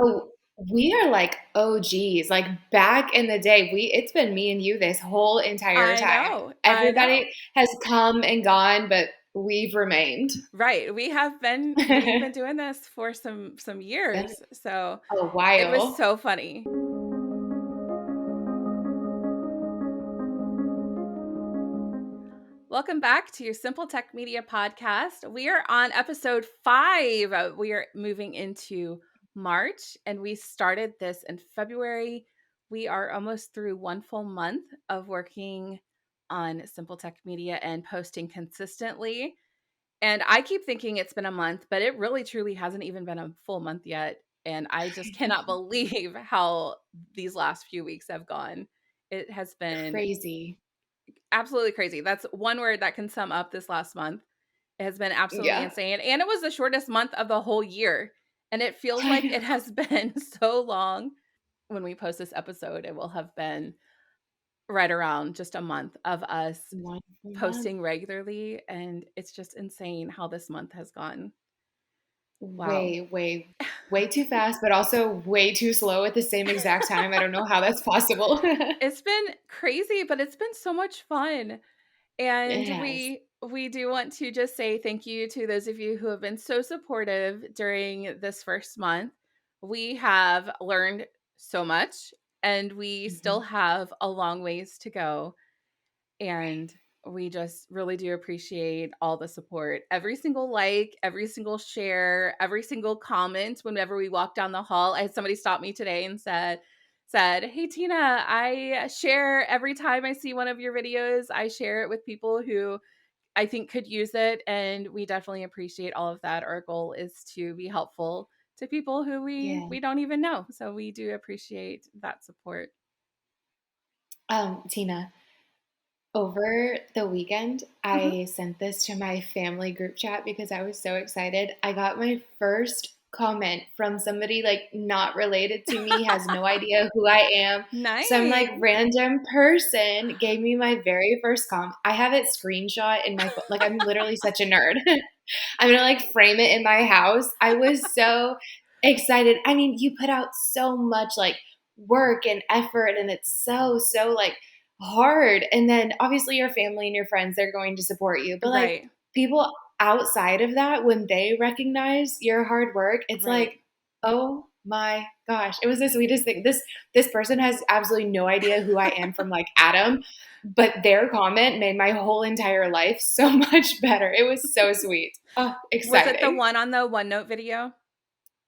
Oh, we are like OGs. Like back in the day, it's been me and you this whole entire I time. know. I know. Everybody has come and gone, but we've remained. Right. We've been doing this for some Been years. So a it was while. so funny. Welcome back to your SimpleTech Media podcast. We are on episode 5. We are moving into March and we started this in February. We are almost through one full month of working on SimpleTech Media and posting consistently. And I keep thinking it's been a month, but it really truly hasn't even been a full month yet. And I just cannot believe how these last few weeks have gone. It has been Crazy. absolutely crazy. That's one word that can sum up this last month. It has been absolutely Yeah. insane. And it was the shortest month of the whole year. And it feels I like it know. has been so long. When we post this episode, it will have been right around just a month of us One full month. posting regularly. And it's just insane how this month has gone. Wow. Way too fast, but also way too slow at the same exact time. I don't know how that's possible. It's been crazy, but it's been so much fun. It And has. we do want to just say thank you to those of you who have been so supportive during this first month. We have learned so much and we still Mhm. have a long ways to go. Right. And we just really do appreciate all the support. Every single like, every single share, every single comment whenever we walk down the hall. I had somebody stop me today and said, "Hey Tina, I share every time I see one of your videos. I share it with people who I think could use it." And we definitely appreciate all of that. Our goal is to be helpful to people who Yeah. we don't even know. So we do appreciate that support. Tina, over the weekend, Mhm. I sent this to my family group chat because I was so excited. I got my first comment from somebody like not related to me, has no idea who I am. Some like Nice. random person gave me my very first comment. I have it screenshot in my phone. Like I'm literally such a nerd. I'm gonna like frame it in my house. I was so excited. I mean, you put out so much like work and effort, and it's so like hard. And then obviously your family and your friends, they're going to support you. But like Right. people outside of that, when they recognize your hard work, it's Right. like, oh my gosh, it was the sweetest thing. This person has absolutely no idea who I am from like Adam, but their comment made my whole entire life so much better. It was so sweet. Oh, Was it the exciting. one on the OneNote video?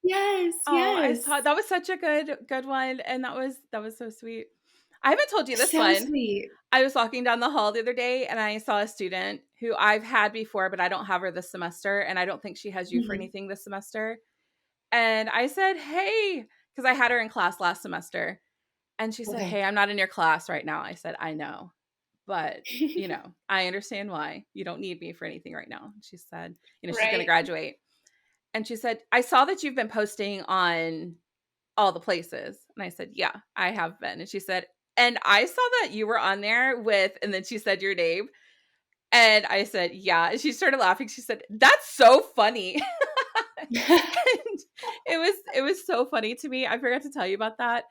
Yes, Oh, I yes. saw that was such a good one, and that was so sweet. I haven't told you this So one. sweet. I was walking down the hall the other day, and I saw a student who I've had before, but I don't have her this semester, and I don't think she has you for Mhm. anything this semester. And I said, "Hey," because I had her in class last semester, and she said, Okay. "Hey, I'm not in your class right now." I said, "I know, but I understand why you don't need me for anything right now." She said, she's going to Right. graduate. And she said, "I saw that you've been posting on all the places." And I said, "Yeah, I have been." And she said, "And I saw that you were on there with," and then she said your name. And I said, "Yeah." And she started laughing. She said, "That's so funny." And it was so funny to me. I forgot to tell you about that.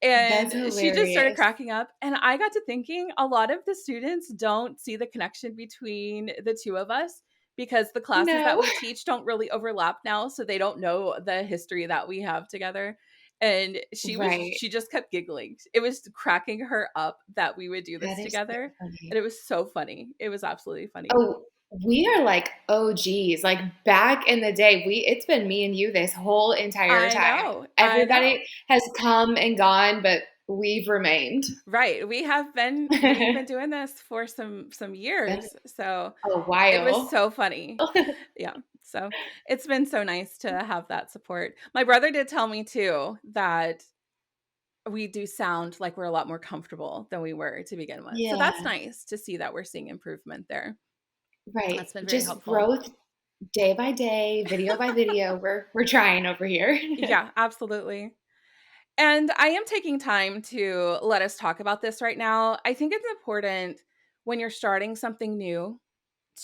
That's And she just started hilarious. cracking up. And I got to thinking a lot of the students don't see the connection between the two of us because the classes that No. we teach don't really overlap now. So they don't know the history that we have together. And Right. she just kept giggling. It was cracking her up that we would do That this is so together. And funny. it was so funny. It was absolutely funny. Oh, we are like OGs. Like back in the day, it's been me and you this whole entire I time. know. I know. Everybody has come and gone, but we've remained. Right. We've been doing this for some Been years. So a it was while. so funny. Yeah. So it's been so nice to have that support. My brother did tell me too that we do sound like we're a lot more comfortable than we were to begin with. So that's Yeah, nice to see that we're seeing improvement there. right. That's been very Just helpful. growth day by day, video by video. We're trying over here. Yeah, absolutely. And I am taking time to let us talk about this right now. I think it's important when you're starting something new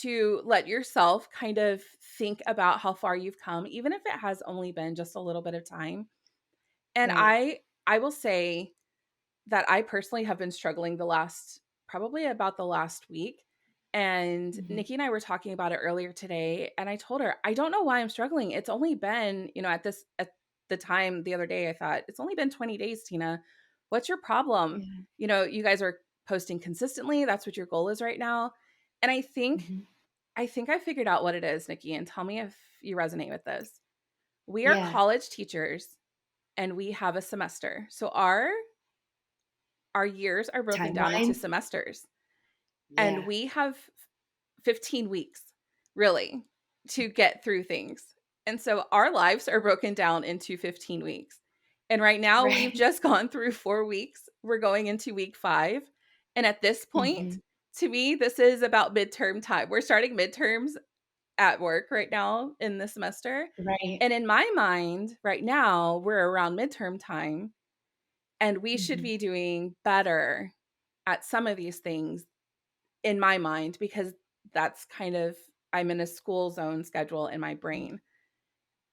to let yourself kind of think about how far you've come, even if it has only been just a little bit of time. And Right. I will say that I personally have been struggling the last probably about the last week. And Mhm. Nikki and I were talking about it earlier today. And I told her, I don't know why I'm struggling. It's only been, at the time the other day, I thought, it's only been 20 days, Tina. What's your problem? Yeah. You guys are posting consistently. That's what your goal is right now. And Mhm. I think I figured out what it is, Nikki, and tell me if you resonate with this. We are Yeah. college teachers and we have a semester. So our years are broken down into Timeline. semesters, and Yeah. we have 15 weeks really to get through things. And so our lives are broken down into 15 weeks. And right now we've Right. just gone through 4 weeks. We're going into week 5. And at this point, Mhm. to me, this is about midterm time. We're starting midterms at work right now in the semester. Right. And in my mind, right now, we're around midterm time and we should Mhm. be doing better at some of these things in my mind because that's kind of I'm in a school zone schedule in my brain.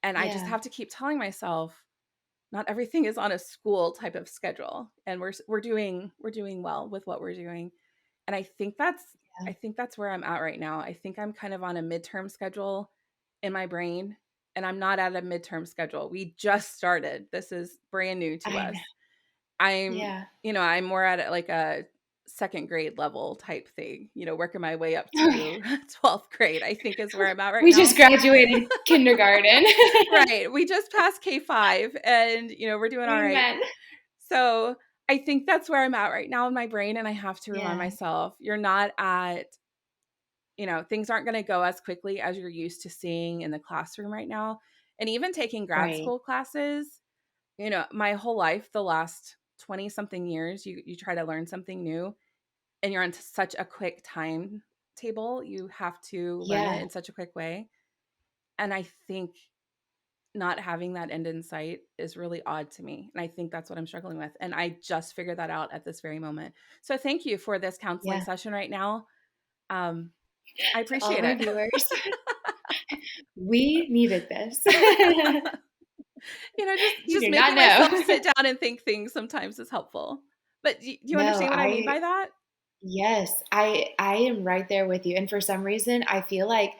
And I just Yeah. have to keep telling myself not everything is on a school type of schedule and we're doing well with what we're doing. And Yeah. I think that's where I'm at right now. I think I'm kind of on a midterm schedule in my brain and I'm not at a midterm schedule. We just started. This is brand new to I know. us. I'm, Yeah. I'm more at like a second grade level type thing, working my way up Okay. to 12th grade, I think is where I'm at right We just now. graduated kindergarten. Right. We just passed K5 and, we're doing all right. Amen. So I think that's where I'm at right now in my brain. And I have to remind Yeah. myself, you're not at, things aren't going to go as quickly as you're used to seeing in the classroom right now. And even taking grad Right. school classes, my whole life, the last 20 something years, you try to learn something new and you're on such a quick timetable. You have to learn it Yeah. in such a quick way. And I think not having that end in sight is really odd to me. And I think that's what I'm struggling with. And I just figured that out at this very moment. So thank you for this counseling Yeah. session right now. Um, I To all of appreciate our it. viewers, we needed this. You Just do not making myself know. sit down and think things sometimes is helpful. But do you No, understand what I mean by that? yes, I am right there with you. And for some reason, I feel like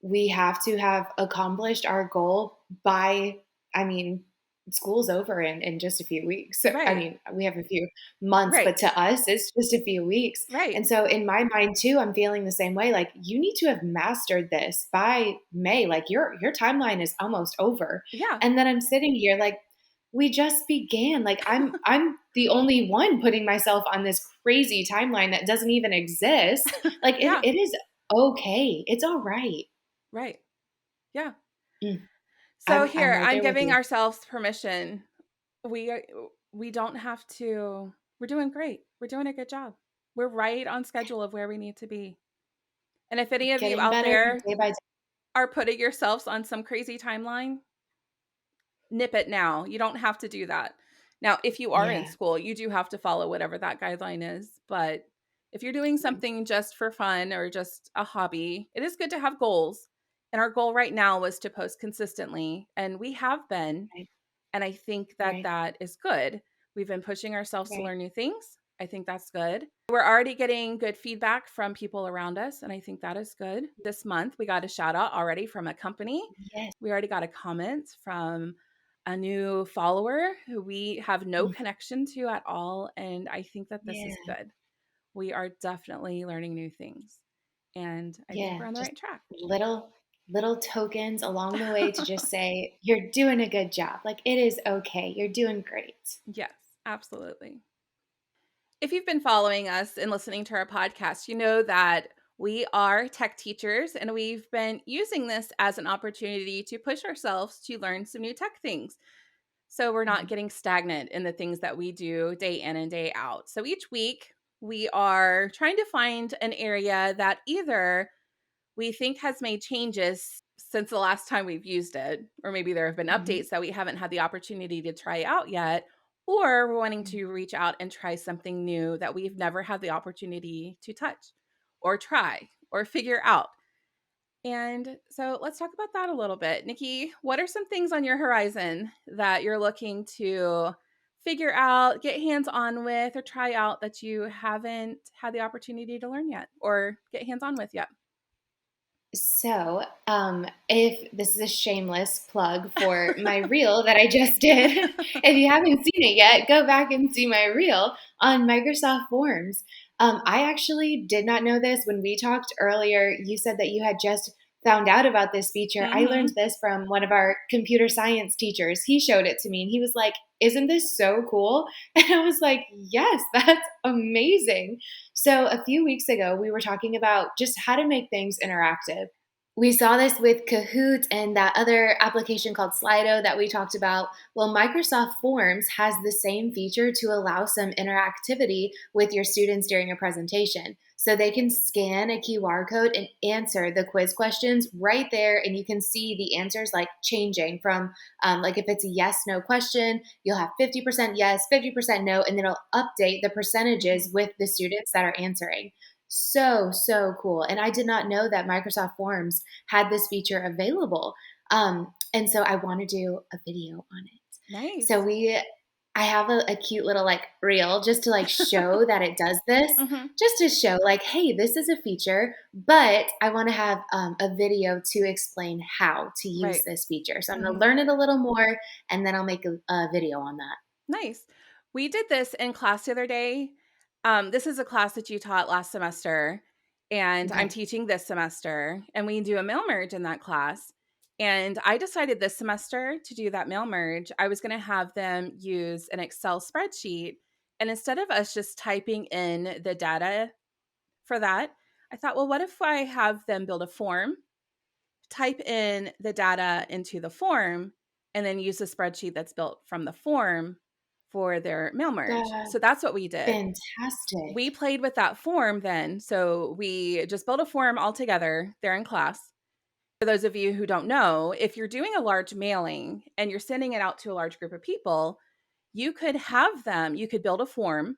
we have to have accomplished our goal by, I mean, school's over in just a few weeks. So, I Right. mean, we have a few months, Right. but to us, it's just a few weeks. Right. And so, in my mind too, I'm feeling the same way. Like you need to have mastered this by May. Like your timeline is almost over. Yeah. And then I'm sitting here like, we just began. Like I'm the only one putting myself on this crazy timeline that doesn't even exist. Like Yeah. it is okay. It's all right. Right. Yeah. Mm, So I'm here, right I'm there with giving you. ourselves permission. We are, we don't have to. We're doing great. We're doing a good job. We're right on schedule of where we need to be. And if any of you Getting out better there day by day. are putting yourselves on some crazy timeline, nip it now. You don't have to do that. Now, if you are in Yeah. school, you do have to follow whatever that guideline is. But if you're doing Right. something just for fun or just a hobby, it is good to have goals. And our goal right now was to post consistently, and we have been. Right. And I think that Right. that is good. We've been pushing ourselves to Right. learn new things. I think that's good. We're already getting good feedback from people around us, and I think that is good. This month, we got a shout out already from a company. Yes. We already got a comment from a new follower who we have no Mm, connection to at all. And I think that this is yeah. good. We are definitely learning new things. And I think Yeah. we're on the Just right track. little tokens along the way to just say you're doing a good job. Like it is okay. You're doing great. Yes, absolutely. If you've been following us and listening to our podcast, you know that we are tech teachers and we've been using this as an opportunity to push ourselves to learn some new tech things. So we're not Mhm. getting stagnant in the things that we do day in and day out. So each week, we are trying to find an area that either we think has made changes since the last time we've used it, or maybe there have been Mhm. updates that we haven't had the opportunity to try out yet, or we're wanting Mhm. to reach out and try something new that we've never had the opportunity to touch or try or figure out. And so let's talk about that a little bit. Nikki, what are some things on your horizon that you're looking to figure out, get hands on with, or try out that you haven't had the opportunity to learn yet or get hands on with yet? So, if this is a shameless plug for my reel that I just did, if you haven't seen it yet, go back and see my reel on Microsoft Forms. I actually did not know this when we talked earlier. You said that you had just found out about this feature. I learned Mm-hmm. this from one of our computer science teachers. He showed it to me and he was like, "Isn't this so cool?" And I was like, "Yes, that's amazing." So, a few weeks ago, we were talking about just how to make things interactive. We saw this with Kahoot and that other application called Slido that we talked about. Well, Microsoft Forms has the same feature to allow some interactivity with your students during a presentation. So they can scan a QR code and answer the quiz questions right there, and you can see the answers like changing from like if it's a yes no question, you'll have 50% yes, 50% no, and then it'll update the Mm-hmm. percentages with the students that are answering. So, so cool. And I did not know that Microsoft Forms had this feature available. And so I want to do a video on it. So Nice. I have a cute little like reel just to like show that it does this, Mm-hmm. just to show like, hey, this is a feature, but I want to have a video to explain how to use Right. this feature. So I'm going to Mm-hmm. learn it a little more and then I'll make a video on that. Nice. We did this in class the other day. This is a class that you taught last semester, and I'm Okay. teaching this semester, and we do a mail merge in that class. And I decided this semester to do that mail merge, I was going to have them use an Excel spreadsheet. And instead of us just typing in the data for that, I thought, well, what if I have them build a form, type in the data into the form, and then use the spreadsheet that's built from the form for their mail merge. That's So that's what we did. fantastic. We played with that form then. So we just built a form all together there in class. For those of you who don't know, if you're doing a large mailing and you're sending it out to a large group of people, you could build a form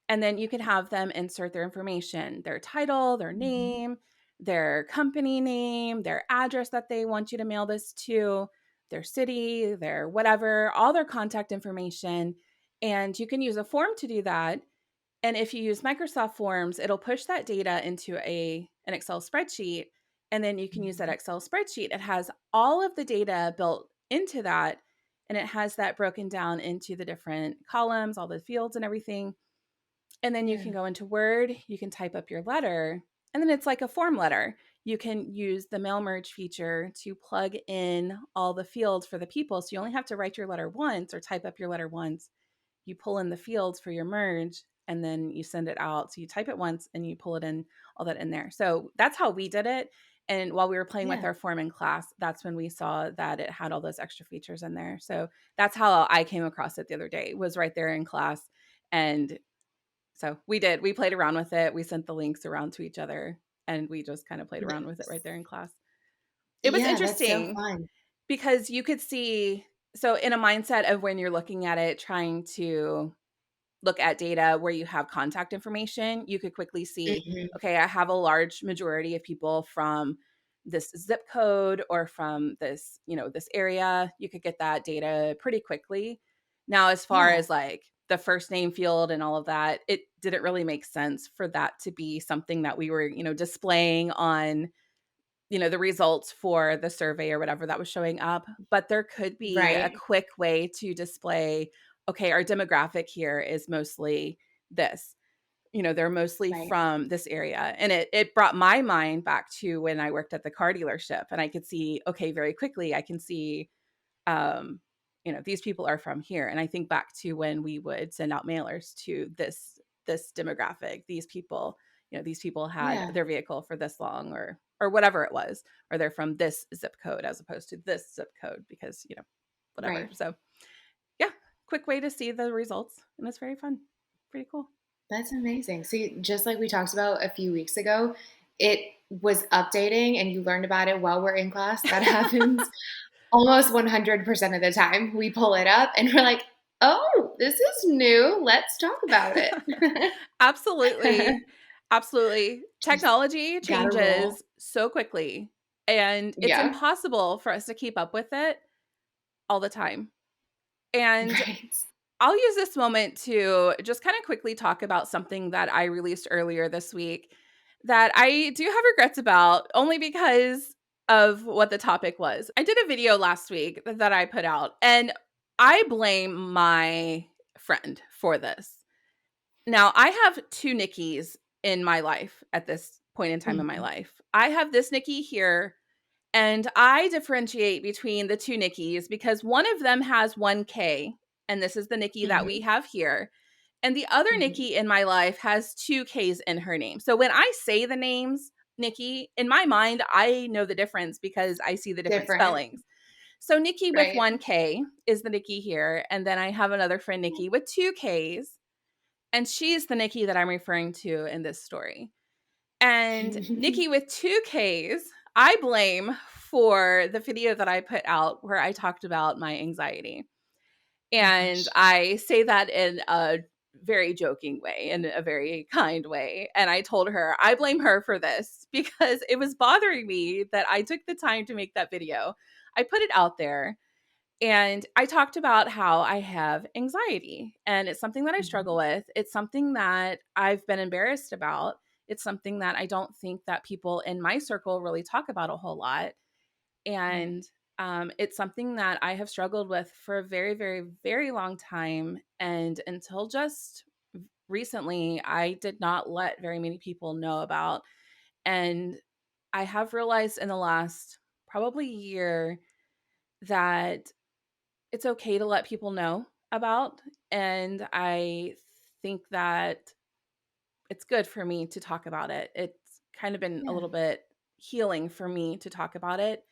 and then you can have them insert their information, their title, their Mhm. name, their company name, their address that they want you to mail this to, their city, their whatever, all their contact information. And you can use a form to do that. And if you use Microsoft Forms, it'll push that data into an Excel spreadsheet. And then you can use that Mhm. Excel spreadsheet. It has all of the data built into that. And it has that broken down into the different columns, all the fields and everything. And then you can Yeah. go into Word, you can type up your letter, and then it's like a form letter. You can use the mail merge feature to plug in all the fields for the people. So you only have to write your letter once or type up your letter once. You pull in the fields for your merge and then you send it out. So you type it once and you pull it in, all that in there. So that's how we did it. And while we were playing with Yeah. our form in class, that's when we saw that it had all those extra features in there. So that's how I came across it the other day, was right there in class. And so we played around with it. We sent the links around to each other and we just kind of played around with it right there in class. It was Yeah, that's so interesting fun. because you could see, so in a mindset of when you're looking at it, trying to look at data where you have contact information, you could quickly see, Mhm. okay, I have a large majority of people from this zip code or from this, this area. You could get that data pretty quickly. Now, as far Yeah. as like the first name field and all of that, it didn't really make sense for that to be something that we were, displaying on, the results for the survey or whatever that was showing up. But there could be a Right. quick way to display, okay, our demographic here is mostly this. They're mostly Right. from this area. And it brought my mind back to when I worked at the car dealership and I could see, okay, very quickly, I can see, um, these people are from here. And I think back to when we would send out mailers to this demographic, these people had Yeah. their vehicle for this long or whatever it was, or they're from this zip code as opposed to this zip code because, whatever. Right. So yeah, quick way to see the results. And it's very fun. Pretty cool. That's amazing. See, just like we talked about a few weeks ago, it was updating and you learned about it while we're in class. That happens almost 100% of the time. We pull it up and we're like, "Oh, this is new. Let's talk about it." Absolutely. Absolutely. Just Technology gotta roll. changes so quickly. And it's Yeah. impossible for us to keep up with it all the time. And Right. I'll use this moment to just kind of quickly talk about something that I released earlier this week that I do have regrets about, only because of what the topic was. I did a video last week that I put out, and I blame my friend for this. Now, I have two Nikki's in my life at this point in time in my Mhm. life. I have this Nikki here, and I differentiate between the two Nikki's because one of them has 1K, and this is the Nikki that we Mhm. have here. And the other Mhm. Nikki in my life has 2Ks in her name. So when I say the names Nikki, in my mind, I know the difference because I see the different Different. spellings. So Nikki with Right. 1K is the Nikki here. And then I have another friend, Nikki, with 2Ks. And she's the Nikki that I'm referring to in this story. And Nikki with 2Ks, I blame for the video that I put out where I talked about my anxiety. Oh And gosh. I say that in a very joking way, in a very kind way. And I told her, I blame her for this because it was bothering me that I took the time to make that video. I put it out there and I talked about how I have anxiety, and it's something that I struggle Mhm. with. It's something that I've been embarrassed about. It's something that I don't think that people in my circle really talk about a whole lot. And Right. it's something that I have struggled with for a very, very, very long time. And until just recently, I did not let very many people know about. And I have realized in the last probably year that it's okay to let people know about. And I think that it's good for me to talk about it. It's kind of been a Yeah. little bit healing for me to talk about it.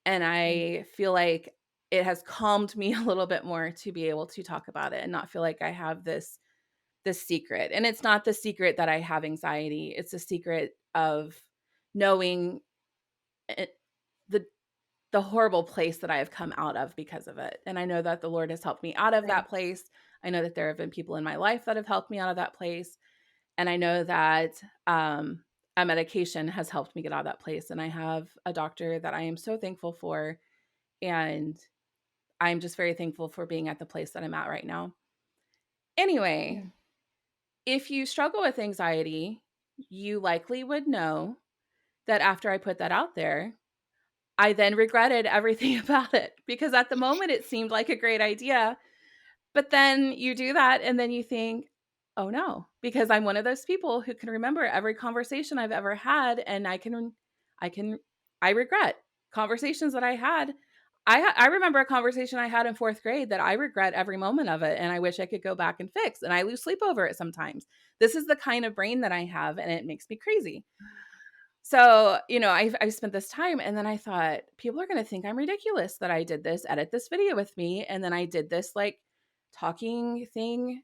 And Right. I feel like it has calmed me a little bit more to be able to talk about it and not feel like I have this secret. And it's not the secret that I have anxiety. It's a secret of knowing it, the the horrible place that I have come out of because of it. And I know that the Lord has helped me out of Right. that place. I know that there have been people in my life that have helped me out of that place. And I know that a medication has helped me get out of that place. And I have a doctor that I am so thankful for. And I'm just very thankful for being at the place that I'm at right now. Anyway, Yeah. if you struggle with anxiety, you likely would know that after I put that out there, I then regretted everything about it because at the moment it seemed like a great idea. But then you do that and then you think, oh no, because I'm one of those people who can remember every conversation I've ever had. And I can, I regret conversations that I had. I remember a conversation I had in fourth grade that I regret every moment of it. And I wish I could go back and fix. And I lose sleep over it sometimes. This is the kind of brain that I have, and it makes me crazy. So, I've spent this time and then I thought people are going to think I'm ridiculous that I did this, edit this video with me. And then I did this like talking thing.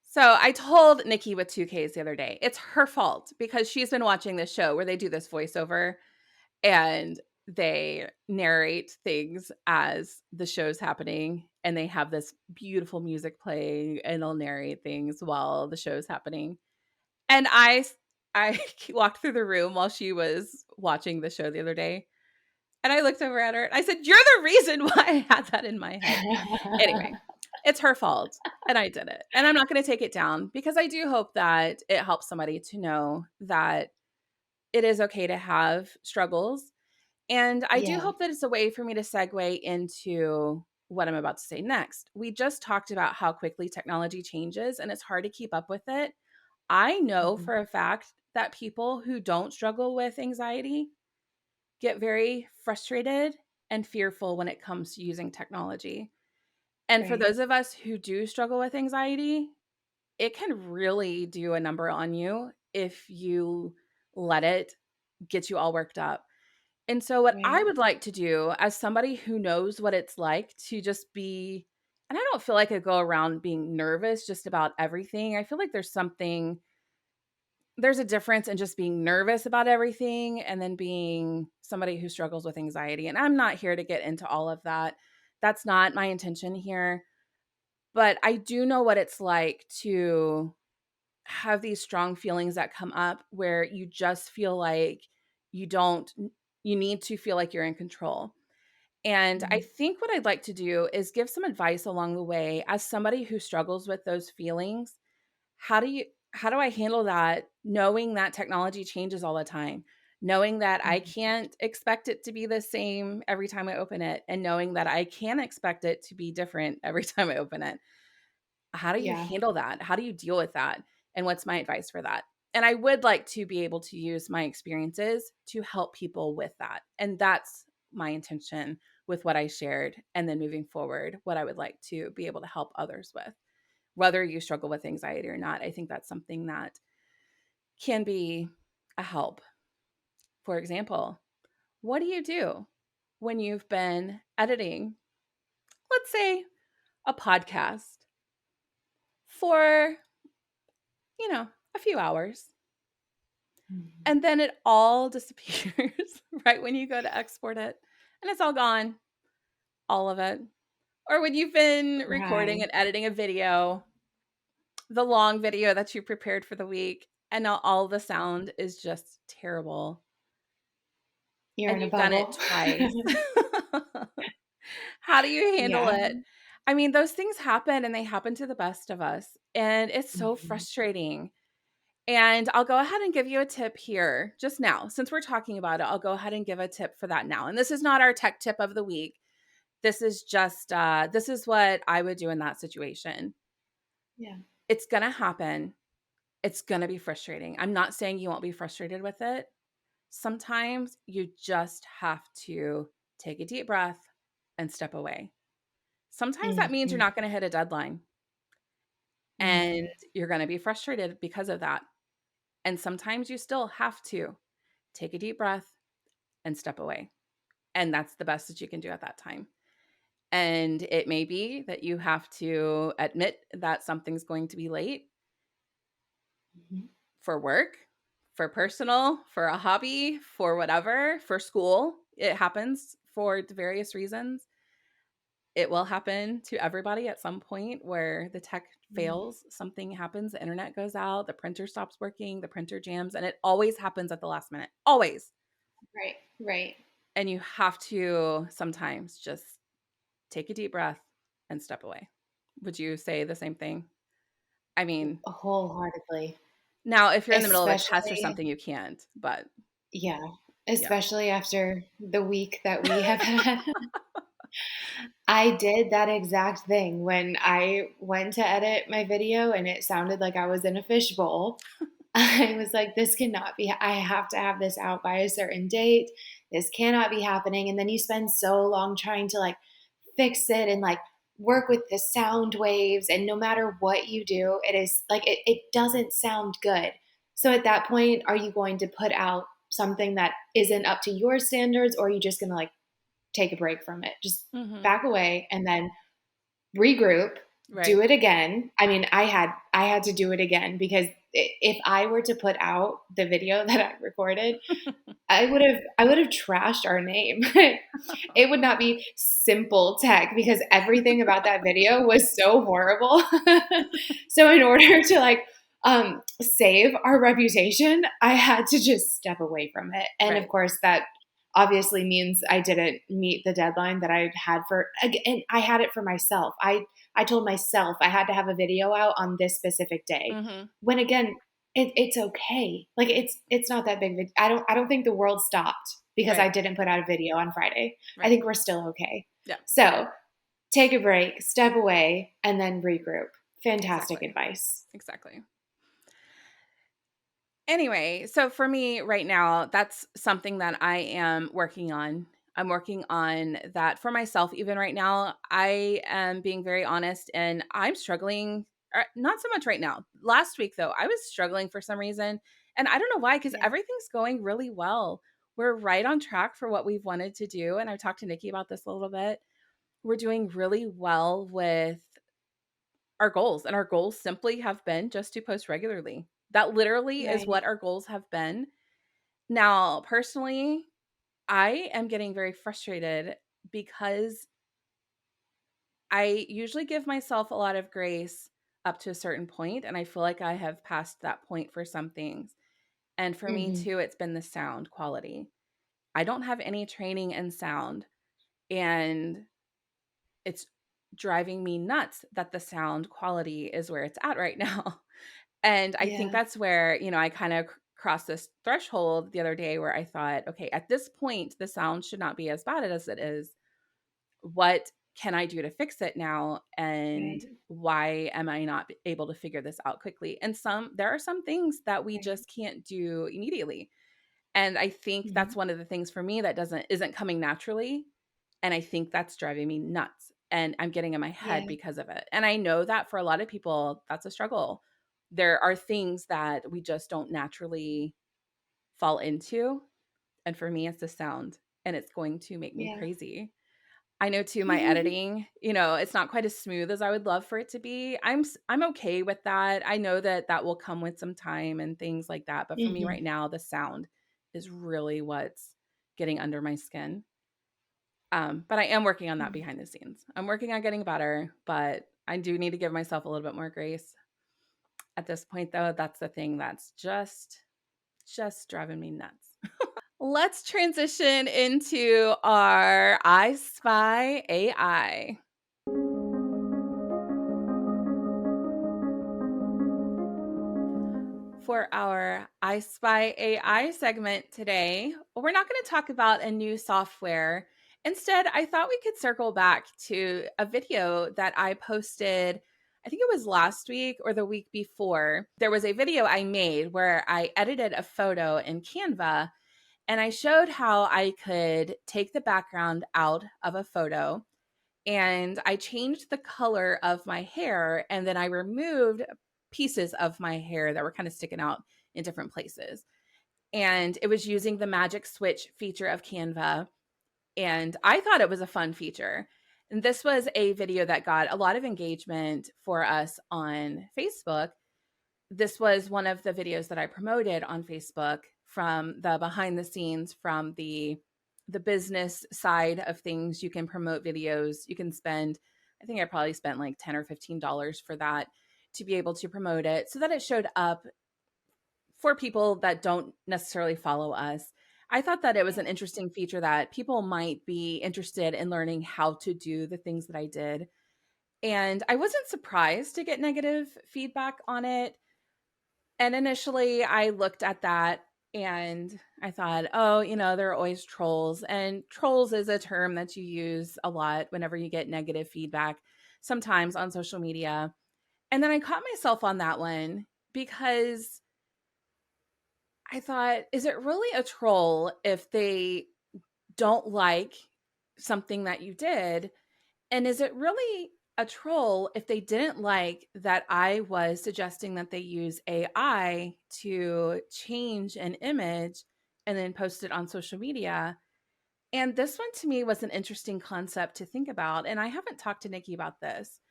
So I told Nikki with 2Ks the other day, it's her fault because she's been watching this show where they do this voiceover and they narrate things as the show's happening. And they have this beautiful music playing and they'll narrate things while the show's happening. And I walked through the room while she was watching the show the other day, and I looked over at her and I said, "You're the reason why I had that in my head." Anyway, it's her fault, and I did it. And I'm not gonna take it down because I do hope that it helps somebody to know that it is okay to have struggles, and I do Yeah. hope that it's a way for me to segue into what I'm about to say next. We just talked about how quickly technology changes, and it's hard to keep up with it. I know Mhm. for a fact that people who don't struggle with anxiety get very frustrated and fearful when it comes to using technology. And for Right. those of us who do struggle with anxiety, it can really do a number on you if you let it get you all worked up. And so, what I Right. would like to do as somebody who knows what it's like to just be, and I don't feel like I go around being nervous just about everything. I feel like there's a difference in just being nervous about everything and then being somebody who struggles with anxiety. And I'm not here to get into all of that. That's not my intention here. But I do know what it's like to have these strong feelings that come up where you just feel like you don't. You need to feel like you're in control. And I Mhm. think what I'd like to do is give some advice along the way as somebody who struggles with those feelings. How do I handle that knowing that technology changes all the time? Knowing that I Mhm. can't expect it to be the same every time I open it, and knowing that I can expect it to be different every time I open it. How do you Yeah. handle that? How do you deal with that? And what's my advice for that? And I would like to be able to use my experiences to help people with that. And that's my intention with what I shared. And then moving forward, what I would like to be able to help others with. Whether you struggle with anxiety or not, I think that's something that can be a help. For example, what do you do when you've been editing, let's say, a podcast for, a few hours, Mhm. and then it all disappears right when you go to export it, and it's all gone, all of it? Or when you've been recording Right. and editing a video, the long video that you prepared for the week, and now all the sound is just terrible, You're and in a you've done it bubble. twice. How do you handle Yeah. it? I mean, those things happen, and they happen to the best of us, and it's so Mhm. frustrating. And I'll go ahead and give you a tip here just now. Since we're talking about it, I'll go ahead and give a tip for that now. And this is not our tech tip of the week. This is just this is what I would do in that situation. Yeah. It's going to happen. It's going to be frustrating. I'm not saying you won't be frustrated with it. Sometimes you just have to take a deep breath and step away. Sometimes that means you're Mhm. not going to hit a deadline, and Mhm. you're going to be frustrated because of that. And sometimes you still have to take a deep breath and step away. And that's the best that you can do at that time. And it may be that you have to admit that something's going to be late Mhm. for work, for personal, for a hobby, for whatever, for school. It happens for the various reasons. It will happen to everybody at some point where the tech Mhm. fails, something happens, the internet goes out, the printer stops working, the printer jams, and it always happens at the last minute. Always. Right. Right. And you have to sometimes just take a deep breath and step away. Would you say the same thing? I mean, Wholeheartedly. now if you're in the middle of a test or Especially, something, you can't, but yeah, yeah. especially after the week that we have had. I did that exact thing when I went to edit my video and it sounded like I was in a fishbowl. I was like, this cannot be, I have to have this out by a certain date. This cannot be happening. And then you spend so long trying to like fix it and like work with the sound waves. And no matter what you do, it is like, it doesn't sound good. So at that point, are you going to put out something that isn't up to your standards, or are you just going to like take a break from it? Just Mhm. back away and then regroup, Right. do it again. I mean, I had to do it again because if I were to put out the video that I recorded, I would have trashed our name. It would not be Simple Tech because everything about that video was so horrible. So in order to like save our reputation, I had to just step away from it. And of Right. course that obviously means I didn't meet the deadline that I had for, and I had it for myself. I told myself I had to have a video out on this specific day. Mhm. When again, it's okay. Like it's not that big of a, I don't think the world stopped because I Right. didn't put out a video on Friday. I Right. think we're still okay. Yeah. So take a break, step away, and then regroup. Fantastic Exactly. advice. Exactly. Anyway, so for me right now, that's something that I am working on. I'm working on that for myself. Even right now, I am being very honest and I'm struggling. Not so much right now. Last week, though, I was struggling for some reason. And I don't know why, because Yeah. everything's going really well. We're right on track for what we've wanted to do. And I've talked to Nikki about this a little bit. We're doing really well with our goals, and our goals simply have been just to post regularly. That literally is Right. what our goals have been. Now, personally, I am getting very frustrated because I usually give myself a lot of grace up to a certain point, and I feel like I have passed that point for some things. And for me Mhm. too, it's been the sound quality. I don't have any training in sound, and it's driving me nuts that the sound quality is where it's at right now. And I think Yeah. that's where, I kind of crossed this threshold the other day where I thought, okay, at this point, the sound should not be as bad as it is. What can I do to fix it now? And Right. why am I not able to figure this out quickly? And there are some things that we Right. just can't do immediately. And I think Mhm. that's one of the things for me that isn't coming naturally. And I think that's driving me nuts. And I'm getting in my head Yeah. because of it. And I know that for a lot of people, that's a struggle. There are things that we just don't naturally fall into. And for me, it's the sound, and it's going to make me Yeah. crazy. I know too, my editing, it's not quite as smooth as I would love for it to be. I'm okay with that. I know that that will come with some time and things like that. But for me Mhm. right now, the sound is really what's getting under my skin. But I am working on that Mhm. behind the scenes. I'm working on getting better, but I do need to give myself a little bit more grace. At this point, though, that's the thing that's just driving me nuts. Let's transition into our I Spy AI. For our I Spy AI segment today, we're not going to talk about a new software. Instead, I thought we could circle back to a video that I posted. I think it was last week or the week before. There was a video I made where I edited a photo in Canva, and I showed how I could take the background out of a photo, and I changed the color of my hair, and then I removed pieces of my hair that were kind of sticking out in different places. And it was using the magic switch feature of Canva. And I thought it was a fun feature. And this was a video that got a lot of engagement for us on Facebook. This was one of the videos that I promoted on Facebook, from the behind the scenes, from the business side of things. You can promote videos. You can spend, I think I probably spent like $10 or $15 for that, to be able to promote it so that it showed up for people that don't necessarily follow us. I thought that it was Yeah. an interesting feature that people might be interested in learning how to do the things that I did. And I wasn't surprised to get negative feedback on it. And initially, I looked at that and I thought, oh, there are always trolls. And trolls is a term that you use a lot whenever you get negative feedback, sometimes on social media. And then I caught myself on that one because I thought, is it really a troll if they don't like something that you did? And is it really a troll if they didn't like that I was suggesting that they use AI to change an image and then post it on social media? And this one to me was an interesting concept to think about. And I haven't talked to Nikki about this.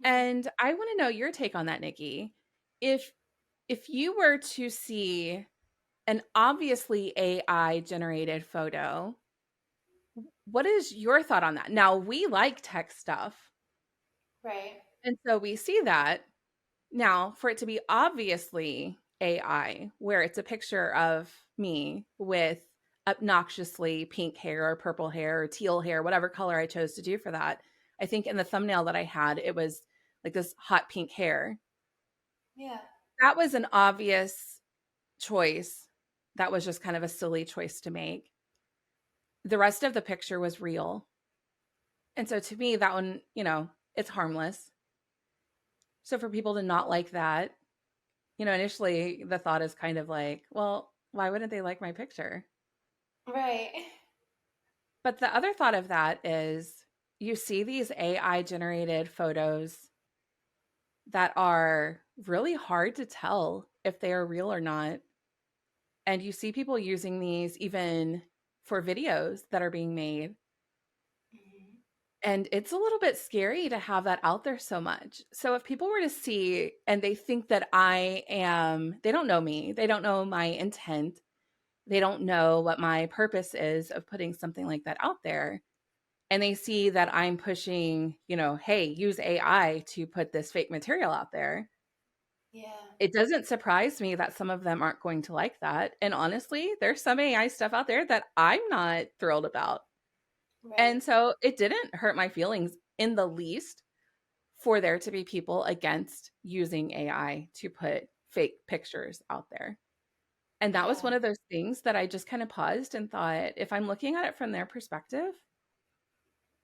Mhm. And I want to know your take on that, Nikki. If if you were to see an obviously AI generated photo, what is your thought on that? Now, we like tech stuff, Right. and so we see that. Now, for it to be obviously AI, where it's a picture of me with obnoxiously pink hair or purple hair or teal hair, whatever color I chose to do for that. I think in the thumbnail that I had, it was like this hot pink hair. Yeah. That was an obvious choice. That was just kind of a silly choice to make. The rest of the picture was real. And so to me, that one, it's harmless. So for people to not like that, initially the thought is kind of like, well, why wouldn't they like my picture? Right. But the other thought of that is, you see these AI generated photos that are really hard to tell if they are real or not. And you see people using these even for videos that are being made. Mhm. And it's a little bit scary to have that out there so much. So if people were to see and they think that they don't know me, they don't know my intent, they don't know what my purpose is of putting something like that out there. And they see that I'm pushing, hey, use AI to put this fake material out there. Yeah. It doesn't surprise me that some of them aren't going to like that. And honestly, there's some AI stuff out there that I'm not thrilled about. Right. And so it didn't hurt my feelings in the least for there to be people against using AI to put fake pictures out there. And that was Yeah. one of those things that I just kind of paused and thought, if I'm looking at it from their perspective,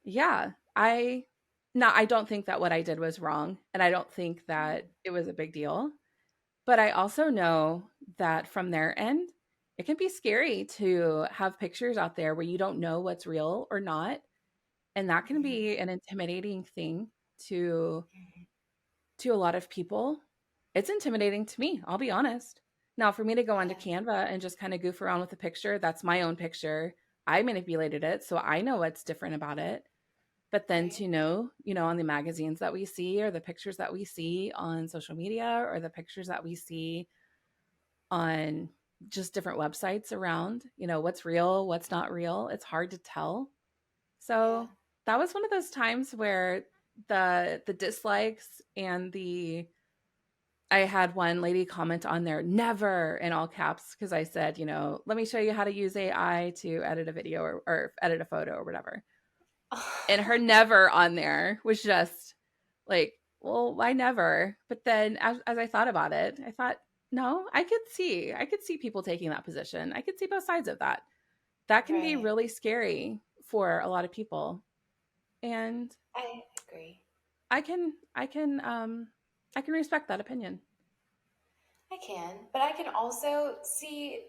yeah, I don't think that what I did was wrong. And I don't think that it was a big deal. But I also know that from their end, it can be scary to have pictures out there where you don't know what's real or not. And that can Mm-hmm. be an intimidating thing to Mm-hmm. to a lot of people. It's intimidating to me, I'll be honest. Now, for me to go onto Yeah. Canva and just kind of goof around with a picture, that's my own picture. I manipulated it, so I know what's different about it. But then Right. to know, on the magazines that we see or the pictures that we see on social media or the pictures that we see on just different websites around, what's real, what's not real, it's hard to tell. Yeah. So that was one of those times where the dislikes and the I had one lady comment on there, never in all caps, because I said, let me show you how to use AI to edit a video or edit a photo or whatever. And her never on there was just like, well, why never? But then as I thought about it, I thought, no, I could see people taking that position. I could see both sides of that. That can be Right. really scary for a lot of people. And I agree. I can respect that opinion. I can, but I can also see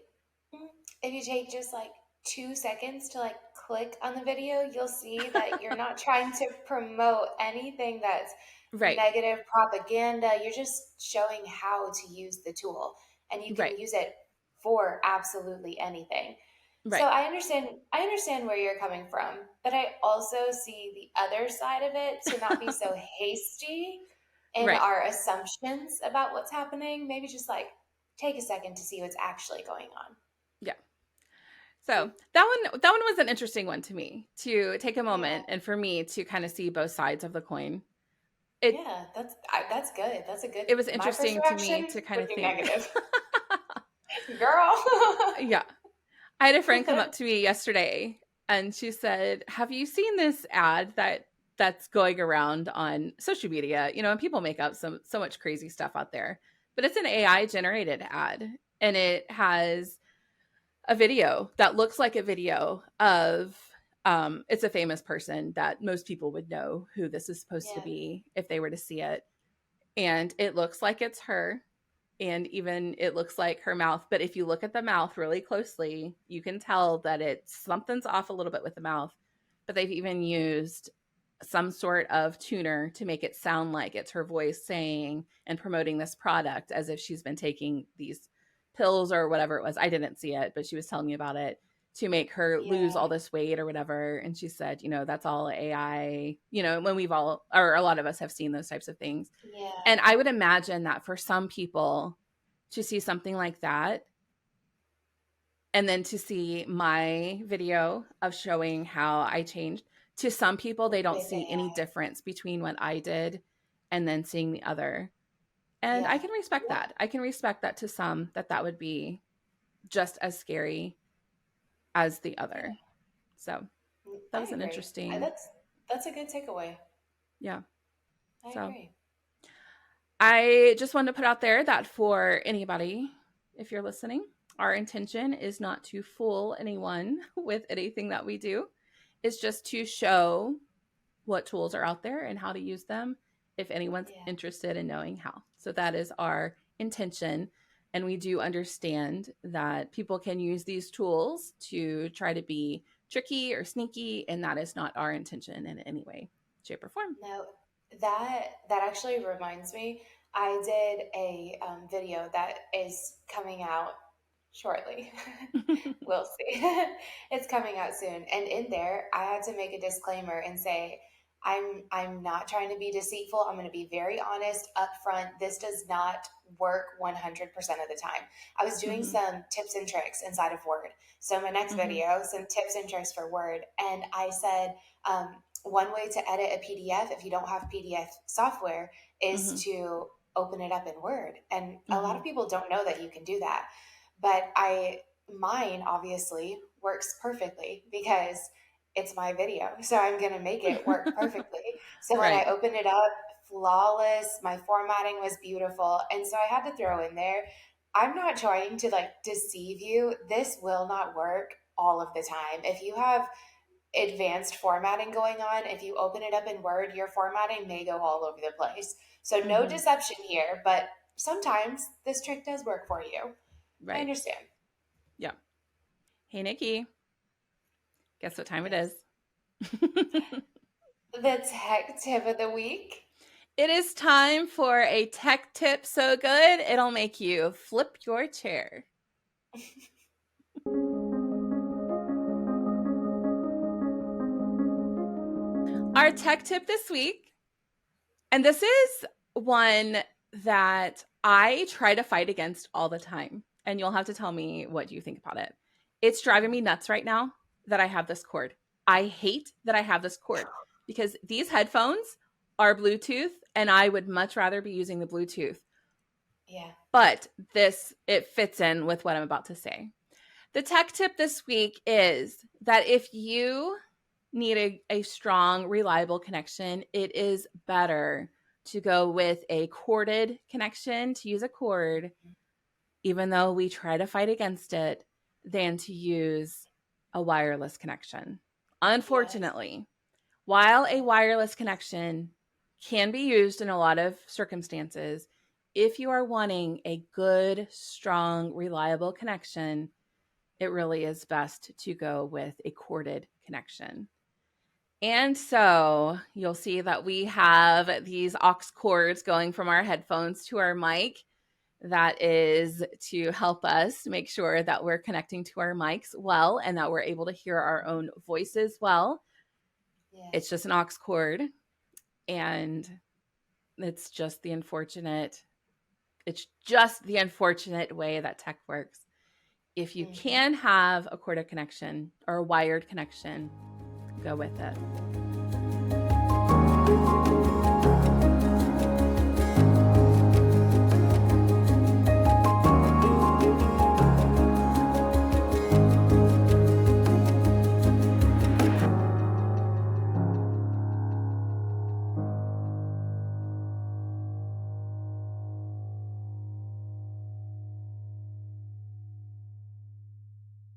mm, if you take just like 2 seconds to like click on the video, you'll see that you're not trying to promote anything that's Right. negative propaganda. You're just showing how to use the tool, and you can Right. use it for absolutely anything. So Right. I understand where you're coming from, but I also see the other side of it, to not be so hasty in Right. our assumptions about what's happening. Maybe just like take a second to see what's actually going on. Yeah. So that one was an interesting one to me, to take a Yeah. moment and for me to kind of see both sides of the coin. It Yeah, that's good. That's a good. it was My first interesting to me reaction to kind would of be think. negative. Girl. Yeah. I had a friend come up to me yesterday and she said, "Have you seen this ad that's going around on social media? And people make up so much crazy stuff out there. But it's an AI generated ad and it has a video that looks like a video of it's a famous person that most people would know who this is supposed to Yeah. be if they were to see it. And it looks like it's her and even it looks like her mouth, but if you look at the mouth really closely you can tell that something's off a little bit with the mouth. But they've even used some sort of tuner to make it sound like it's her voice saying and promoting this product as if she's been taking these pills or whatever it was. I didn't see it, but she was telling me about it, to make her lose Yeah. all this weight or whatever. And she said, that's all AI, when we've all, or a lot of us have seen those types of things. Yeah. And I would imagine that for some people to see something like that and then to see my video of showing how I changed, to some people, they don't With see any AI. difference between what I did and then seeing the other. And I Yeah. can respect that. I can respect that to some, that would be just as scary as the Yeah. other. So that I was an agree. interesting, That's a good takeaway. yeah. I So agree. I just wanted to put out there that for anybody, if you're listening, our intention is not to fool anyone with anything that we do. It's just to show what tools are out there and how to use them if anyone's Yeah. interested in knowing how. So that is our intention. And we do understand that people can use these tools to try to be tricky or sneaky, and that is not our intention in any way, shape, or form. No, that actually reminds me. I did a video that is coming out shortly. We'll see. It's coming out soon. And in there, I had to make a disclaimer and say, I'm not trying to be deceitful. I'm going to be very honest upfront. This does not work 100% of the time. I was doing Hmm. some tips and tricks inside of Word. So my next Hmm. video, some tips and tricks for Word. And I said, one way to edit a PDF if you don't have PDF software is Hmm. to open it up in Word. And a lot Mm-hmm. of people don't know that you can do that. But mine obviously works perfectly because it's my video. So I'm going to make it work perfectly. So when I Right. opened it up, flawless, my formatting was beautiful. And so I had to throw in there, I'm not trying to like deceive you. This will not work all of the time. If you have advanced formatting going on, if you open it up in Word, your formatting may go all over the place. So no Mm-hmm. deception here, but sometimes this trick does work for you. I Right. understand. Yeah. Hey, Nikki, guess what time it Yes. is? The tech tip of the week. It is time for a tech tip so good it'll make you flip your chair. Our tech tip this week, and this is one that I try to fight against all the time, and you'll have to tell me what you think about it. It's driving me nuts right now that I have this cord. I hate that I have this cord because these headphones are Bluetooth, and I would much rather be using the Bluetooth. Yeah. But it fits in with what I'm about to say. The tech tip this week is that if you need a strong, reliable connection, it is better to go with a corded connection, to use a cord, even though we try to fight against it, than to use a wireless connection. Yes. Unfortunately, while a Yes. wireless connection can be used in a lot of circumstances, if you are wanting a good, strong, reliable connection, it really is best to go with a corded connection. And so you'll see that we have these aux cords going from our headphones to our mic. That is to help us make sure that we're connecting to our mics well and that we're able to hear our own voices well. It's Yes. just an aux cord, and it's just the unfortunate way that tech works. If you Mm-hmm. can have a corded connection or a wired connection, go with it.